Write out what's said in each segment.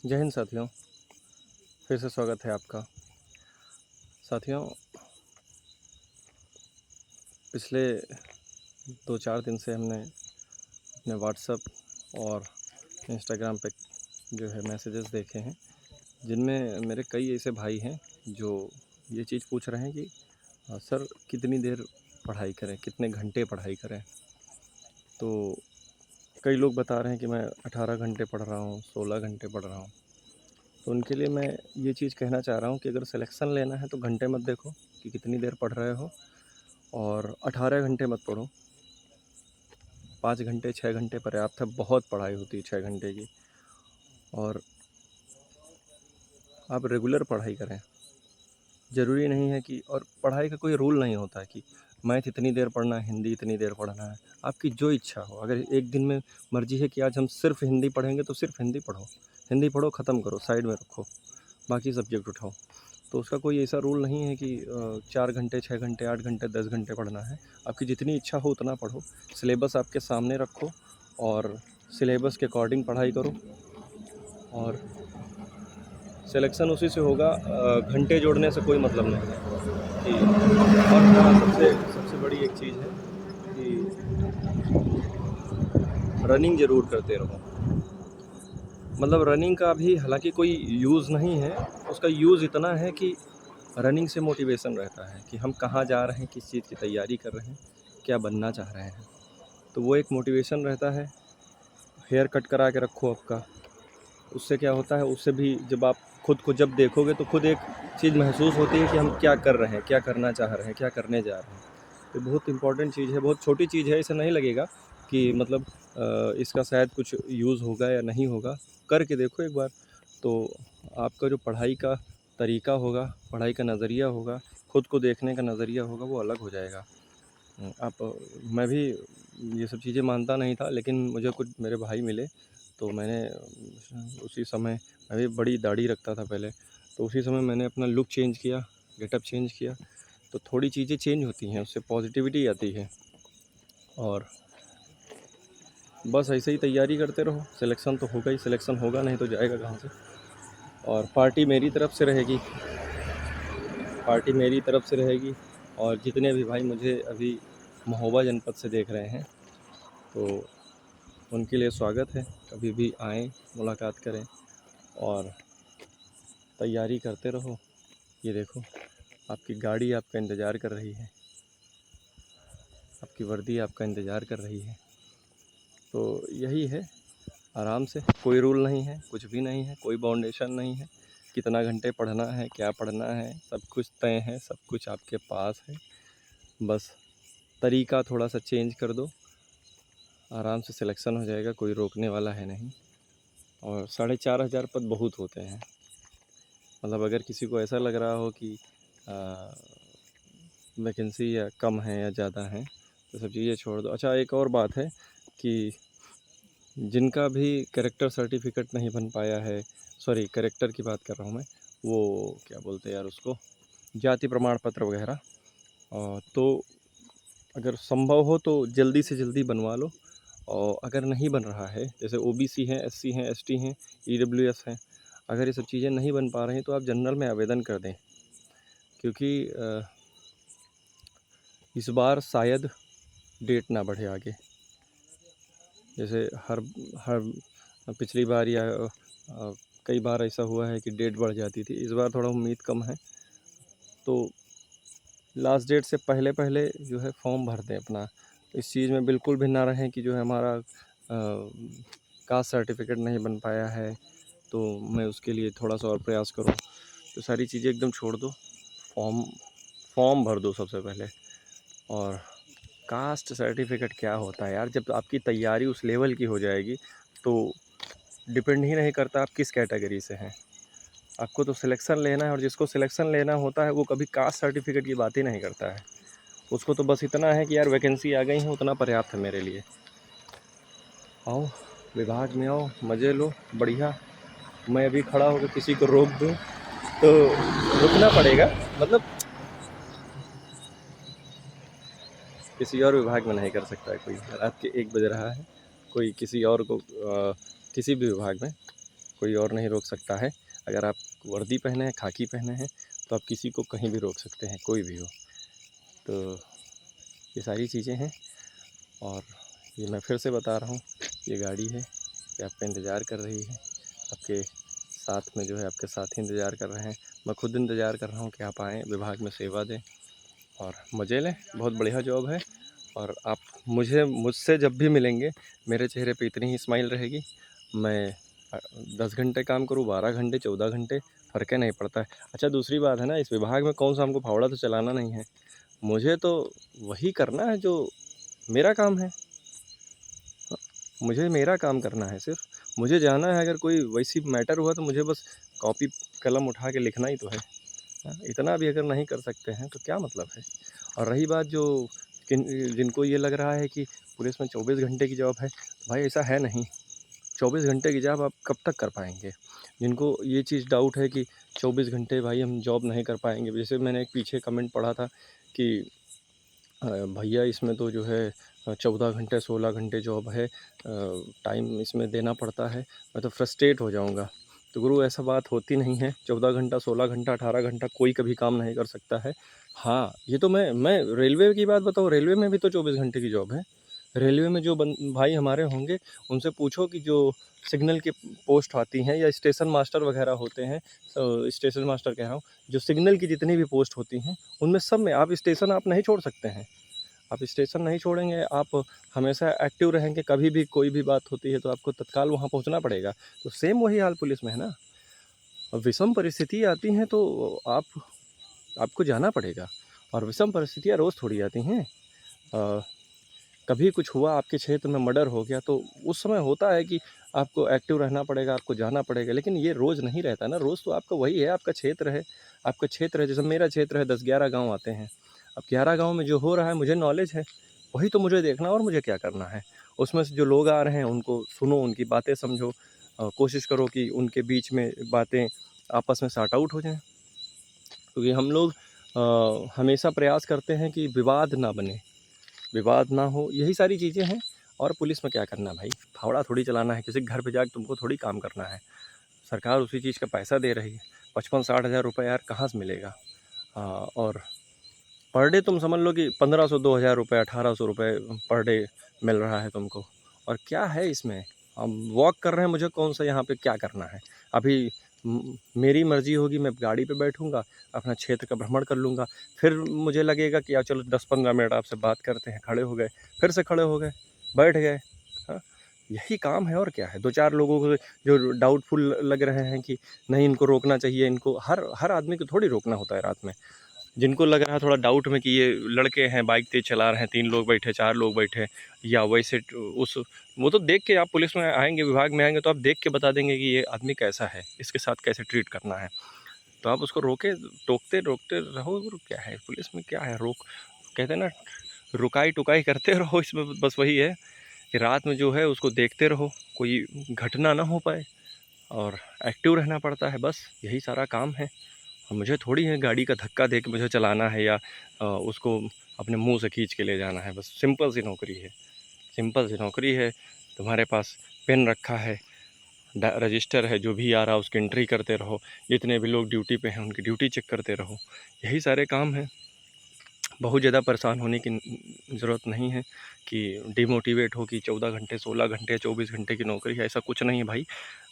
जय हिंद साथियों, फिर से स्वागत है आपका। साथियों, पिछले 2-4 दिन से हमने अपने व्हाट्सएप और इंस्टाग्राम पे जो है मैसेजेस देखे हैं, जिनमें मेरे कई ऐसे भाई हैं जो ये चीज़ पूछ रहे हैं कि सर कितनी देर पढ़ाई करें, कितने घंटे पढ़ाई करें। तो कई लोग बता रहे हैं कि मैं 18 घंटे पढ़ रहा हूँ, 16 घंटे पढ़ रहा हूँ। तो उनके लिए मैं ये चीज़ कहना चाह रहा हूँ कि अगर सिलेक्शन लेना है तो घंटे मत देखो कि कितनी देर पढ़ रहे हो, और 18 घंटे मत पढ़ो। 5 घंटे 6 घंटे पर्याप्त है, बहुत पढ़ाई होती है 6 घंटे की। और आप रेगुलर पढ़ाई करें, ज़रूरी नहीं है कि, और पढ़ाई का कोई रूल नहीं होता है कि मैथ इतनी देर पढ़ना है, हिंदी इतनी देर पढ़ना है। आपकी जो इच्छा हो, अगर एक दिन में मर्ज़ी है कि आज हम सिर्फ हिंदी पढ़ेंगे तो सिर्फ हिंदी पढ़ो। हिंदी पढ़ो, ख़त्म करो, साइड में रखो, बाकी सब्जेक्ट उठाओ। तो उसका कोई ऐसा रूल नहीं है कि 4 घंटे 6 घंटे 8 घंटे 10 घंटे पढ़ना है। आपकी जितनी इच्छा हो उतना पढ़ो। सिलेबस आपके सामने रखो और सिलेबस के अकॉर्डिंग पढ़ाई करो, और सिलेक्शन उसी से होगा। घंटे जोड़ने से कोई मतलब नहीं है कि। और हाँ, सबसे सबसे बड़ी एक चीज़ है कि रनिंग ज़रूर करते रहो। मतलब रनिंग का भी हालांकि कोई यूज़ नहीं है, उसका यूज़ इतना है कि रनिंग से मोटिवेशन रहता है कि हम कहाँ जा रहे हैं, किस चीज़ की तैयारी कर रहे हैं, क्या बनना चाह रहे हैं। तो वो एक मोटिवेशन रहता है। हेयर कट करा के रखो आपका, उससे क्या होता है, उससे भी जब आप खुद को जब देखोगे तो खुद एक चीज़ महसूस होती है कि हम क्या कर रहे हैं, क्या करना चाह रहे हैं, क्या करने जा रहे हैं। तो बहुत इम्पॉर्टेंट चीज़ है, बहुत छोटी चीज़ है, ऐसा नहीं लगेगा कि मतलब इसका शायद कुछ यूज़ होगा या नहीं होगा। करके देखो एक बार, तो आपका जो पढ़ाई का तरीका होगा, पढ़ाई का नज़रिया होगा, खुद को देखने का नज़रिया होगा, वो अलग हो जाएगा। मैं भी ये सब चीज़ें मानता नहीं था, लेकिन मुझे कुछ मेरे भाई मिले, तो मैंने उसी समय, मैं भी बड़ी दाढ़ी रखता था पहले, तो उसी समय मैंने अपना लुक चेंज किया, गेटअप चेंज किया। तो थोड़ी चीज़ें चेंज होती हैं, उससे पॉजिटिविटी आती है। और बस ऐसे ही तैयारी करते रहो, सिलेक्शन तो होगा ही, सिलेक्शन होगा नहीं तो जाएगा कहाँ से। और पार्टी मेरी तरफ से रहेगी, पार्टी मेरी तरफ से रहेगी। और जितने भी भाई मुझे अभी महोबा जनपद से देख रहे हैं, तो उनके लिए स्वागत है। कभी भी आएँ, मुलाकात करें और तैयारी करते रहो। ये देखो, आपकी गाड़ी आपका इंतज़ार कर रही है, आपकी वर्दी आपका इंतज़ार कर रही है। तो यही है, आराम से, कोई रूल नहीं है, कुछ भी नहीं है, कोई बाउंडेशन नहीं है। कितना घंटे पढ़ना है, क्या पढ़ना है, सब कुछ तय है, सब कुछ आपके पास है। बस तरीका थोड़ा सा चेंज कर दो, आराम से सिलेक्शन हो जाएगा, कोई रोकने वाला है नहीं। और 4,500 पद बहुत होते हैं। मतलब अगर किसी को ऐसा लग रहा हो कि वैकेंसी या कम है या ज़्यादा है, तो सब चीज़ें छोड़ दो। अच्छा, एक और बात है कि जिनका भी कैरेक्टर सर्टिफिकेट नहीं बन पाया है, सॉरी कैरेक्टर की बात कर रहा हूँ मैं, वो क्या बोलते हैं यार उसको, जाति प्रमाण पत्र वगैरह, तो अगर संभव हो तो जल्दी से जल्दी बनवा लो। और अगर नहीं बन रहा है, जैसे ओबीसी हैं, एससी हैं, एसटी हैं, ईडब्ल्यूएस हैं, अगर ये सब चीज़ें नहीं बन पा रही तो आप जनरल में आवेदन कर दें, क्योंकि इस बार शायद डेट ना बढ़े आगे। जैसे हर हर पिछली बार या कई बार ऐसा हुआ है कि डेट बढ़ जाती थी, इस बार थोड़ा उम्मीद कम है। तो लास्ट डेट से पहले पहले जो है फॉर्म भर दें अपना। इस चीज़ में बिल्कुल भी ना रहें कि जो है हमारा कास्ट सर्टिफिकेट नहीं बन पाया है, तो मैं उसके लिए थोड़ा सा और प्रयास करूं। तो सारी चीज़ें एकदम छोड़ दो, फॉर्म फॉर्म भर दो सबसे पहले। और कास्ट सर्टिफिकेट क्या होता है यार, जब आपकी तैयारी उस लेवल की हो जाएगी तो डिपेंड ही नहीं करता आप किस कैटेगरी से हैं, आपको तो सिलेक्शन लेना है। और जिसको सिलेक्शन लेना होता है वो कभी कास्ट सर्टिफिकेट की बात ही नहीं करता है। उसको तो बस इतना है कि यार वैकेंसी आ गई है, उतना पर्याप्त है मेरे लिए। आओ विभाग में आओ, मज़े लो, बढ़िया। मैं अभी खड़ा होकर किसी को रोक दूँ तो रुकना पड़ेगा, मतलब किसी और विभाग में नहीं कर सकता है कोई। रात के 1 बज रहा है, कोई किसी और को किसी भी विभाग में कोई और नहीं रोक सकता है। अगर आप वर्दी पहने हैं, खाकी पहने हैं, तो आप किसी को कहीं भी रोक सकते हैं, कोई भी हो। तो ये सारी चीज़ें हैं। और ये मैं फिर से बता रहा हूँ, ये गाड़ी है, ये आपका इंतज़ार कर रही है, आपके साथ में जो है आपके साथी इंतज़ार कर रहे हैं। मैं खुद इंतज़ार कर रहा हूँ कि आप आएँ, विभाग में सेवा दें और मज़े लें। बहुत बढ़िया जॉब है। और आप मुझसे जब भी मिलेंगे, मेरे चेहरे पे इतनी ही स्माइल रहेगी। मैं 10 घंटे काम करूँ, 12 घंटे, 14 घंटे, फ़र्क नहीं पड़ता है। अच्छा, दूसरी बात है ना, इस विभाग में कौन सा हमको फावड़ा तो चलाना नहीं है। मुझे तो वही करना है जो मेरा काम है। मुझे मेरा काम करना है सिर्फ। मुझे जाना है, अगर कोई वैसी मैटर हुआ तो मुझे बस कॉपी कलम उठा के लिखना ही तो है। इतना भी अगर नहीं कर सकते हैं तो क्या मतलब है। और रही बात जो जिनको ये लग रहा है कि पुलिस में 24 घंटे की जॉब है, तो भाई ऐसा है नहीं। 24 घंटे की जॉब आप कब तक कर पाएंगे। जिनको ये चीज़ डाउट है कि 24 घंटे भाई हम जॉब नहीं कर पाएंगे, जैसे मैंने एक पीछे कमेंट पढ़ा था कि भैया इसमें तो जो है 14 घंटे 16 घंटे जॉब है, टाइम इसमें देना पड़ता है, मैं तो फ्रस्ट्रेट हो जाऊंगा। तो गुरु, ऐसा बात होती नहीं है। 14 घंटा 16 घंटा 18 घंटा कोई कभी काम नहीं कर सकता है। हाँ, ये तो मैं रेलवे की बात बताऊँ, रेलवे में भी तो 24 घंटे की जॉब है। रेलवे में जो भाई हमारे होंगे, उनसे पूछो कि जो सिग्नल की पोस्ट आती हैं या स्टेशन मास्टर वगैरह होते हैं, स्टेशन मास्टर कह रहा हूँ, जो सिग्नल की जितनी भी पोस्ट होती हैं, उनमें सब में आप स्टेशन आप नहीं छोड़ सकते हैं। आप स्टेशन नहीं छोड़ेंगे, आप हमेशा एक्टिव रहेंगे, कभी भी कोई भी बात होती है तो आपको तत्काल वहाँ पहुँचना पड़ेगा। तो सेम वही हाल पुलिस में है ना। विषम परिस्थिति आती हैं तो आपको जाना पड़ेगा। और विषम परिस्थितियाँ रोज़ थोड़ी आती हैं। कभी कुछ हुआ, आपके क्षेत्र में मर्डर हो गया, तो उस समय होता है कि आपको एक्टिव रहना पड़ेगा, आपको जाना पड़ेगा। लेकिन ये रोज़ नहीं रहता ना। रोज़ तो आपका वही है, आपका क्षेत्र है। आपका क्षेत्र है, जैसे मेरा क्षेत्र है, 10-11 गाँव आते हैं। अब 11 गाँव में जो हो रहा है मुझे नॉलेज है, वही तो मुझे देखना और मुझे क्या करना है। उसमें से जो लोग आ रहे हैं उनको सुनो, उनकी बातें समझो, कोशिश करो कि उनके बीच में बातें आपस में सॉर्ट आउट हो जाएँ। क्योंकि हम लोग हमेशा प्रयास करते हैं कि विवाद ना बने, विवाद ना हो, यही सारी चीज़ें हैं। और पुलिस में क्या करना भाई, फावड़ा थोड़ी चलाना है, किसी के घर पे जाके तुमको थोड़ी काम करना है। सरकार उसी चीज़ का पैसा दे रही है। 55-60 हज़ार रुपये यार कहाँ से मिलेगा। और पर डे तुम समझ लो कि 1500-2000 रुपये 1800 रुपये पर डे मिल रहा है तुमको। और क्या है इसमें, हम वॉक कर रहे हैं, मुझे कौन सा यहाँ पे क्या करना है। अभी मेरी मर्ज़ी होगी, मैं गाड़ी पे बैठूँगा, अपना क्षेत्र का भ्रमण कर लूँगा। फिर मुझे लगेगा कि यार चलो 10-15 मिनट आपसे बात करते हैं, खड़े हो गए, फिर से खड़े हो गए, बैठ गए। हाँ, यही काम है और क्या है। 2-4 लोगों को जो डाउटफुल लग रहे हैं कि नहीं इनको रोकना चाहिए, इनको हर आदमी को थोड़ी रोकना होता है रात में। जिनको लग रहा है थोड़ा डाउट में कि ये लड़के हैं, बाइक तेज़ चला रहे हैं, 3 लोग बैठे, 4 लोग बैठे, या वैसे उस वो तो देख के आप पुलिस में आएंगे, विभाग में आएंगे तो आप देख के बता देंगे कि ये आदमी कैसा है, इसके साथ कैसे ट्रीट करना है। तो आप उसको टोकते रोकते रहो। क्या है पुलिस में, क्या है, कहते हैं ना, रुकाई टुकाई करते रहो। इसमें बस वही है कि रात में जो है उसको देखते रहो, कोई घटना ना हो पाए, और एक्टिव रहना पड़ता है। बस यही सारा काम है। मुझे थोड़ी है गाड़ी का धक्का दे के मुझे चलाना है, या उसको अपने मुंह से खींच के ले जाना है। बस सिंपल सी नौकरी है, सिंपल सी नौकरी है। तुम्हारे पास पेन रखा है, रजिस्टर है, जो भी आ रहा है उसकी एंट्री करते रहो, जितने भी लोग ड्यूटी पे हैं उनकी ड्यूटी चेक करते रहो। यही सारे काम हैं। बहुत ज़्यादा परेशान होने की ज़रूरत नहीं है कि डिमोटिवेट हो कि 14 घंटे 16 घंटे 24 घंटे की नौकरी है। ऐसा कुछ नहीं है भाई।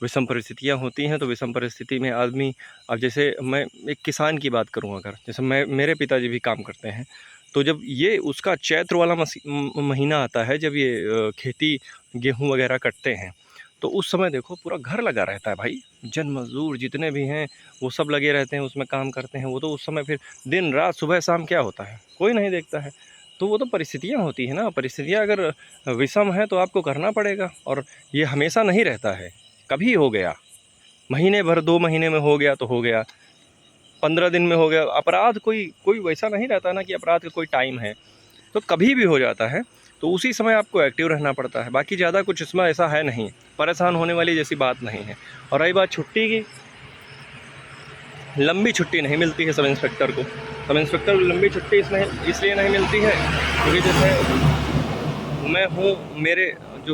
विषम परिस्थितियाँ होती हैं तो विषम परिस्थिति में आदमी, अब जैसे मैं एक किसान की बात करूं, अगर जैसे मेरे पिताजी भी काम करते हैं, तो जब ये उसका चैत्र वाला महीना आता है, जब ये खेती गेहूँ वगैरह कटते हैं, तो उस समय देखो पूरा घर लगा रहता है भाई। जन मजदूर जितने भी हैं वो सब लगे रहते हैं, उसमें काम करते हैं। वो तो उस समय फिर दिन रात सुबह शाम क्या होता है कोई नहीं देखता है। तो वो तो परिस्थितियाँ होती है ना। परिस्थितियाँ अगर विषम है तो आपको करना पड़ेगा। और ये हमेशा नहीं रहता है, कभी हो गया, महीने भर 2 महीने में हो गया तो हो गया, 15 दिन में हो गया। अपराध कोई वैसा नहीं रहता ना कि अपराध का कोई टाइम है, तो कभी भी हो जाता है। तो उसी समय आपको एक्टिव रहना पड़ता है। बाकी ज़्यादा कुछ इसमें ऐसा है नहीं, परेशान होने वाली जैसी बात नहीं है। और रही बात छुट्टी की, लंबी छुट्टी नहीं मिलती है सब इंस्पेक्टर को। सब इंस्पेक्टर को लंबी छुट्टी इसलिए नहीं मिलती है क्योंकि जैसे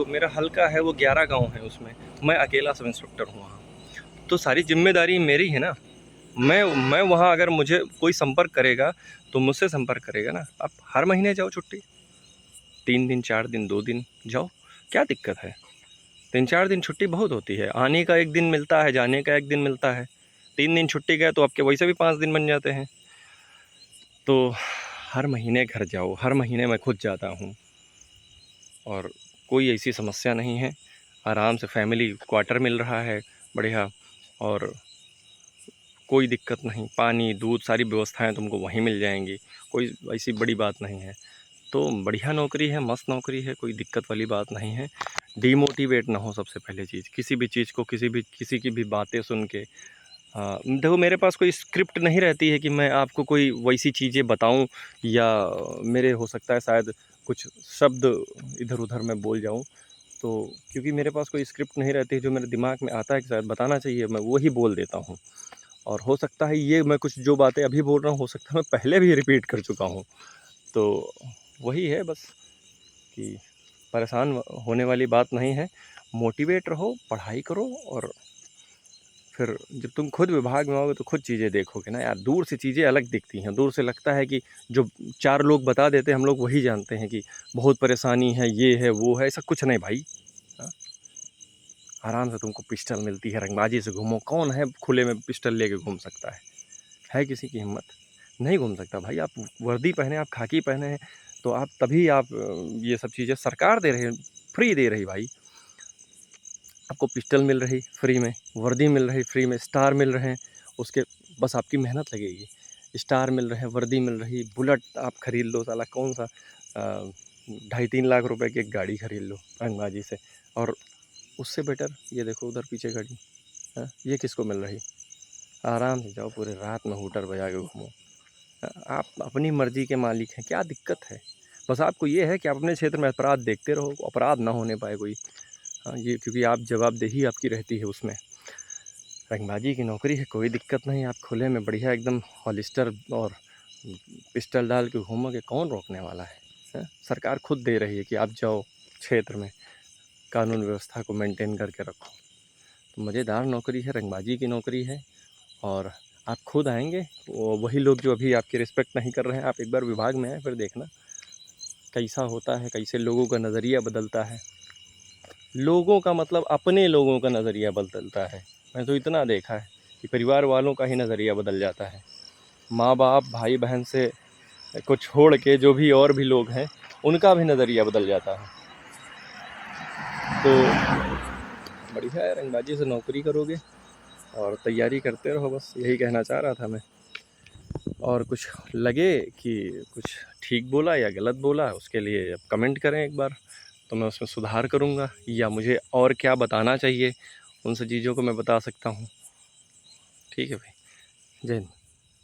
मेरा हल्का है वो 11 गांव है, उसमें मैं अकेला सब इंस्पेक्टर हूँ वहाँ। तो सारी जिम्मेदारी मेरी है ना। मैं वहाँ अगर मुझे कोई संपर्क करेगा तो मुझसे संपर्क करेगा ना। आप हर महीने जाओ छुट्टी, 3 दिन 4 दिन 2 दिन जाओ, क्या दिक्कत है? 3-4 दिन छुट्टी बहुत होती है। आने का 1 दिन मिलता है, जाने का 1 दिन मिलता है। 3 दिन छुट्टी गए तो आपके वैसे भी 5 दिन बन जाते हैं। तो हर महीने घर जाओ, हर महीने मैं खुद जाता हूँ और कोई ऐसी समस्या नहीं है। आराम से फैमिली क्वार्टर मिल रहा है बढ़िया, और कोई दिक्कत नहीं। पानी, दूध, सारी व्यवस्थाएं तुमको वहीं मिल जाएंगी, कोई ऐसी बड़ी बात नहीं है। तो बढ़िया नौकरी है, मस्त नौकरी है, कोई दिक्कत वाली बात नहीं है। डीमोटिवेट ना हो सबसे पहले चीज़, किसी भी चीज़ को, किसी की भी बातें सुन के। देखो, मेरे पास कोई स्क्रिप्ट नहीं रहती है कि मैं आपको कोई वैसी चीज़ें बताऊं, या मेरे हो सकता है शायद कुछ शब्द इधर उधर मैं बोल जाऊं, तो क्योंकि मेरे पास कोई स्क्रिप्ट नहीं रहती है, जो मेरे दिमाग में आता है कि शायद बताना चाहिए, मैं वही बोल देता हूँ। और हो सकता है ये मैं कुछ जो बातें अभी बोल रहा हूँ, हो सकता है मैं पहले भी रिपीट कर चुका हूँ। तो वही है बस, कि परेशान होने वाली बात नहीं है। मोटिवेट रहो, पढ़ाई करो, और फिर जब तुम खुद विभाग में आओगे तो खुद चीज़ें देखोगे ना यार। दूर से चीज़ें अलग दिखती हैं, दूर से लगता है कि जो 4 लोग बता देते हैं हम लोग वही जानते हैं कि बहुत परेशानी है, ये है, वो है। ऐसा कुछ नहीं भाई। हाँ? आराम से तुमको पिस्टल मिलती है, रंगबाजी से घूमो। कौन है खुले में पिस्टल लेके घूम सकता है किसी की हिम्मत? नहीं घूम सकता भाई। आप वर्दी पहने, आप खाकी पहने हैं, तो आप तभी आप ये सब चीज़ें सरकार दे रही है, फ्री दे रही भाई। आपको पिस्टल मिल रही फ्री में, वर्दी मिल रही फ्री में, स्टार मिल रहे हैं उसके, बस आपकी मेहनत लगेगी। स्टार मिल रहे हैं, वर्दी मिल रही, बुलेट आप खरीद लो। साला कौन सा 2.5-3 लाख रुपए की एक गाड़ी खरीद लो रंगबाजी से। और उससे बेटर ये देखो उधर पीछे गाड़ी, ये किसको मिल रही? आराम से जाओ, पूरे रात में हूटर बजा के घूमो। आप अपनी मर्जी के मालिक हैं, क्या दिक्कत है? बस आपको ये है कि आप अपने क्षेत्र में अपराध देखते रहो, अपराध ना होने पाए कोई। ये क्योंकि आप जवाबदेही आपकी रहती है उसमें। रंगबाजी की नौकरी है, कोई दिक्कत नहीं। आप खुले में बढ़िया एकदम हॉलिस्टर और पिस्टल डाल के घूमोगे, कौन रोकने वाला है? सरकार खुद दे रही है कि आप जाओ क्षेत्र में, कानून व्यवस्था को मेंटेन करके रखो। तो मज़ेदार नौकरी है, रंगबाजी की नौकरी है। और आप खुद आएंगे, वही लोग जो अभी आपकी रिस्पेक्ट नहीं कर रहे हैं, आप एक बार विभाग में आए, फिर देखना कैसा होता है, कैसे लोगों का नज़रिया बदलता है। लोगों का मतलब अपने लोगों का नज़रिया बदलता है। मैं तो इतना देखा है कि परिवार वालों का ही नज़रिया बदल जाता है। माँ बाप, भाई बहन से को छोड़ के जो भी और भी लोग हैं, उनका भी नज़रिया बदल जाता है। तो बढ़िया है, रंगबाजी से नौकरी करोगे और तैयारी करते रहो, बस यही कहना चाह रहा था मैं। और कुछ लगे कि कुछ ठीक बोला या गलत बोला, उसके लिए अब कमेंट करें एक बार, तो मैं उसमें सुधार करूँगा, या मुझे और क्या बताना चाहिए उन सब चीज़ों को मैं बता सकता हूँ। ठीक है भाई, जय हिंद।